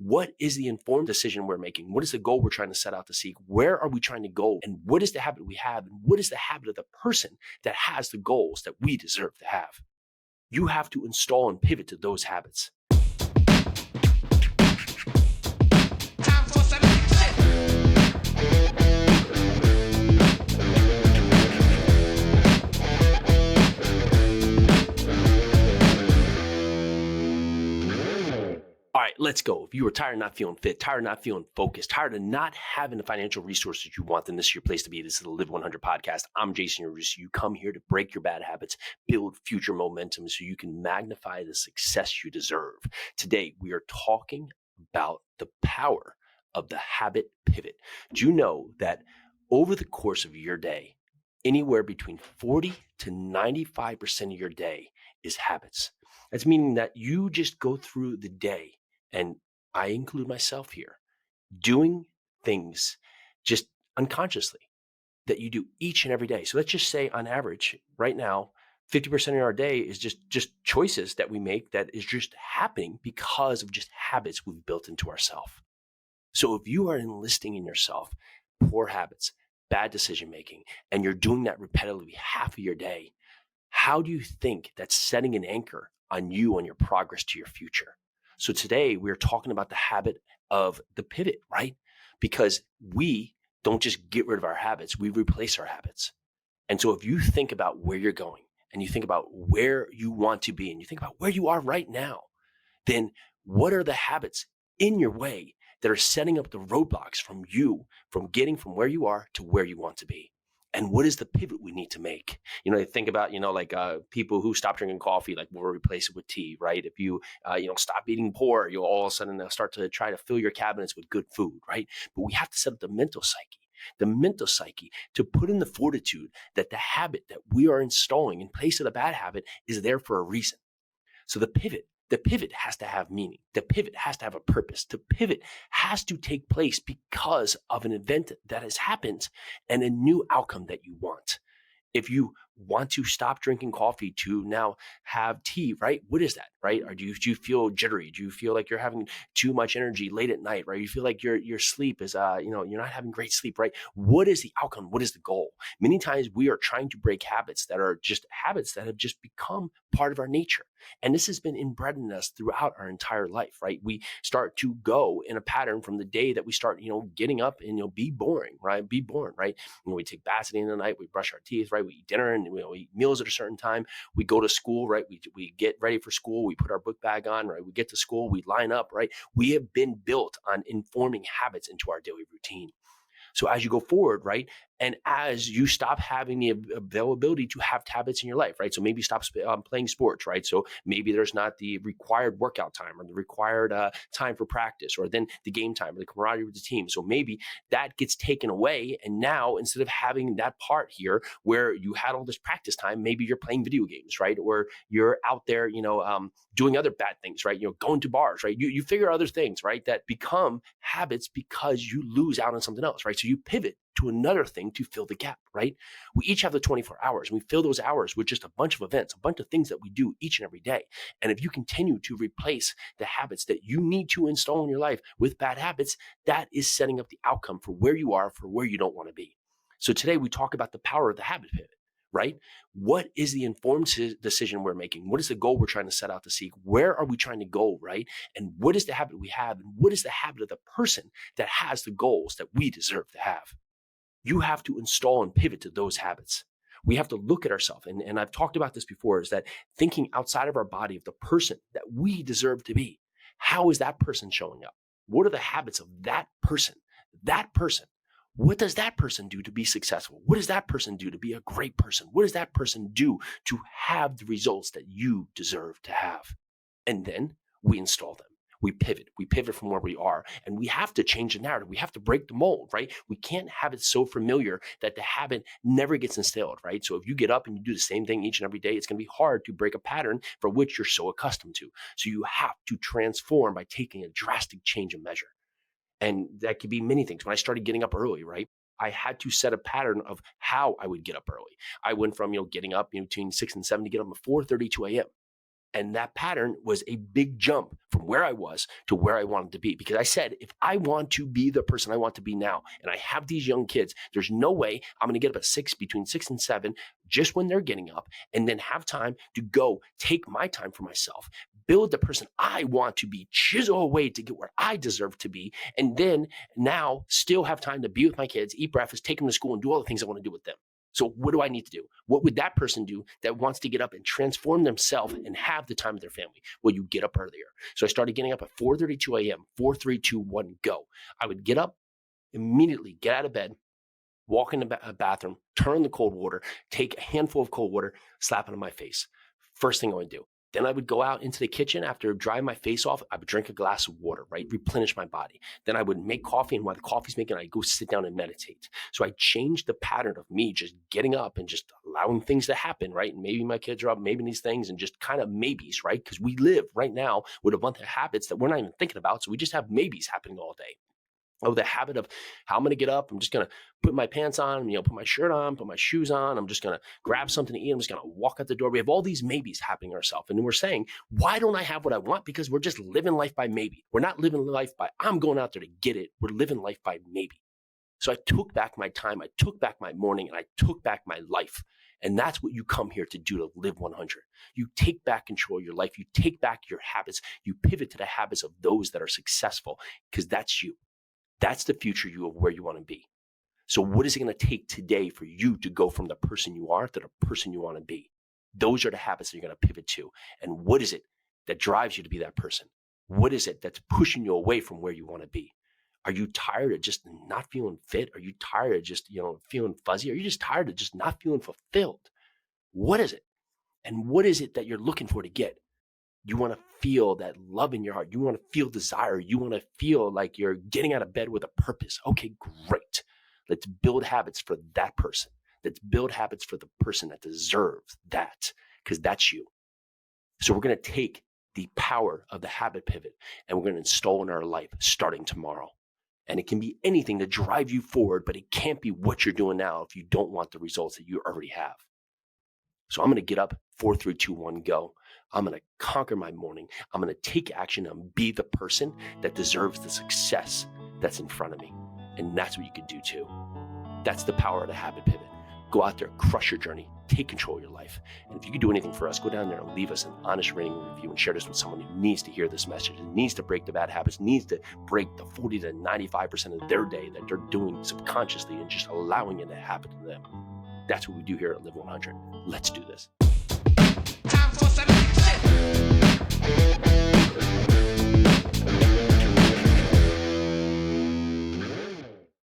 What is the informed decision we're making? What is the goal we're trying to set out to seek? Where are we trying to go? And what is the habit we have? And what is the habit of the person that has the goals that we deserve to have? You have to install and pivot to those habits. All right, let's go. If you are tired of not feeling fit, tired of not feeling focused, tired of not having the financial resources you want, then this is your place to be. This is the Live 100 podcast. I'm Jason Yarusi. You come here to break your bad habits, build future momentum so you can magnify the success you deserve. Today, we are talking about the power of the habit pivot. Do you know that over the course of your day, anywhere between 40 to 95% of your day is habits? That's meaning that you just go through the day, and I include myself here, doing things just unconsciously that you do each and every day. So let's just say on average right now, 50% of our day is just choices that we make that is just happening because of just habits we've built into ourselves. So if you are enlisting in yourself poor habits, bad decision making, and you're doing that repetitively half of your day, how do you think that's setting an anchor on you, on your progress to your future? So today we're talking about the habit of the pivot, right? Because we don't just get rid of our habits, we replace our habits. And so if you think about where you're going and you think about where you want to be and you think about where you are right now, then what are the habits in your way that are setting up the roadblocks from you, from getting from where you are to where you want to be? And what is the pivot we need to make? Think about, people who stop drinking coffee, like we'll replace it with tea, right? If you, stop eating pork, you'll all of a sudden start to try to fill your cabinets with good food, right? But we have to set up the mental psyche to put in the fortitude that the habit that we are installing in place of the bad habit is there for a reason. So the pivot has to have meaning. The pivot has to have a purpose. The pivot has to take place because of an event that has happened and a new outcome that you want. If you want to stop drinking coffee to now have tea, right? What is that, right? Or do you feel jittery? Do you feel like you're having too much energy late at night, right? You feel like your sleep is, you're not having great sleep, right? What is the outcome? What is the goal? Many times we are trying to break habits that are just habits that have just become part of our nature. And this has been inbred in us throughout our entire life, right? We start to go in a pattern from the day that we start, getting up and, be boring, right? Be born, right? We take baths at the end of the night, we brush our teeth, right? We eat dinner and we eat meals at a certain time. We go to school, right? We get ready for school. We put our book bag on, right? We get to school, we line up, right? We have been built on informing habits into our daily routine. So as you go forward, right, and as you stop having the availability to have habits in your life, right? So maybe stop playing sports, right? So maybe there's not the required workout time or the required time for practice, or then the game time or the camaraderie with the team. So maybe that gets taken away. And now instead of having that part here where you had all this practice time, maybe you're playing video games, right? Or you're out there, doing other bad things, right? Going to bars, right? You figure other things, right? That become habits because you lose out on something else, right? So you pivot to another thing to fill the gap, right? We each have the 24 hours. And we fill those hours with just a bunch of events, a bunch of things that we do each and every day. And if you continue to replace the habits that you need to install in your life with bad habits, that is setting up the outcome for where you are, for where you don't want to be. So today we talk about the power of the habit pivot, right? What is the informed decision we're making? What is the goal we're trying to set out to seek? Where are we trying to go, right? And what is the habit we have? And what is the habit of the person that has the goals that we deserve to have? You have to install and pivot to those habits. We have to look at ourselves. And I've talked about this before, is that thinking outside of our body of the person that we deserve to be. How is that person showing up? What are the habits of that person? That person. What does that person do to be successful? What does that person do to be a great person? What does that person do to have the results that you deserve to have? And then we install them. We pivot from where we are, and we have to change the narrative. We have to break the mold, right? We can't have it so familiar that the habit never gets instilled, right? So if you get up and you do the same thing each and every day, it's going to be hard to break a pattern for which you're so accustomed to. So you have to transform by taking a drastic change of measure. And that could be many things. When I started getting up early, right, I had to set a pattern of how I would get up early. I went from, getting up between 6 and 7 to get up at 4:32 a.m. And that pattern was a big jump from where I was to where I wanted to be. Because I said, if I want to be the person I want to be now, and I have these young kids, there's no way I'm going to get up at between 6 and 7, just when they're getting up, and then have time to go take my time for myself, build the person I want to be, chisel away to get where I deserve to be, and then now still have time to be with my kids, eat breakfast, take them to school, and do all the things I want to do with them. So what do I need to do? What would that person do that wants to get up and transform themselves and have the time with their family? Well, you get up earlier. So I started getting up at 4:32 a.m., 4, 3, 2, 1, go. I would get up, immediately get out of bed, walk in the bathroom, turn on the cold water, take a handful of cold water, slap it on my face. First thing I would do. Then I would go out into the kitchen after drying my face off. I would drink a glass of water, right? Replenish my body. Then I would make coffee, and while the coffee's making, I'd go sit down and meditate. So I changed the pattern of me just getting up and just allowing things to happen, right? And maybe my kids are up, maybe these things, and just kind of maybes, right? Because we live right now with a bunch of habits that we're not even thinking about. So we just have maybes happening all day. Oh, the habit of how I'm going to get up. I'm just going to put my pants on, put my shirt on, put my shoes on. I'm just going to grab something to eat. I'm just going to walk out the door. We have all these maybes happening ourselves. And then we're saying, why don't I have what I want? Because we're just living life by maybe. We're not living life by, I'm going out there to get it. We're living life by maybe. So I took back my time. I took back my morning, and I took back my life. And that's what you come here to do, to live 100. You take back control of your life. You take back your habits. You pivot to the habits of those that are successful, because that's you. That's the future you of where you want to be. So what is it going to take today for you to go from the person you are to the person you want to be? Those are the habits that you're going to pivot to. And what is it that drives you to be that person? What is it that's pushing you away from where you want to be? Are you tired of just not feeling fit? Are you tired of just, feeling fuzzy? Are you just tired of just not feeling fulfilled? What is it? And what is it that you're looking for to get? You want to feel that love in your heart. You want to feel desire. You want to feel like you're getting out of bed with a purpose. Okay, great. Let's build habits for that person. Let's build habits for the person that deserves that, because that's you. So we're going to take the power of the habit pivot and we're going to install in our life starting tomorrow. And it can be anything to drive you forward, but it can't be what you're doing now if you don't want the results that you already have. So I'm going to get up, 4, 3, 2, 1, go. I'm going to conquer my morning. I'm going to take action and be the person that deserves the success that's in front of me. And that's what you can do too. That's the power of the habit pivot. Go out there, crush your journey, take control of your life. And if you can do anything for us, go down there and leave us an honest rating and review and share this with someone who needs to hear this message and needs to break the bad habits, needs to break the 40 to 95% of their day that they're doing subconsciously and just allowing it to happen to them. That's what we do here at Live 100. Let's do this. Time for some action.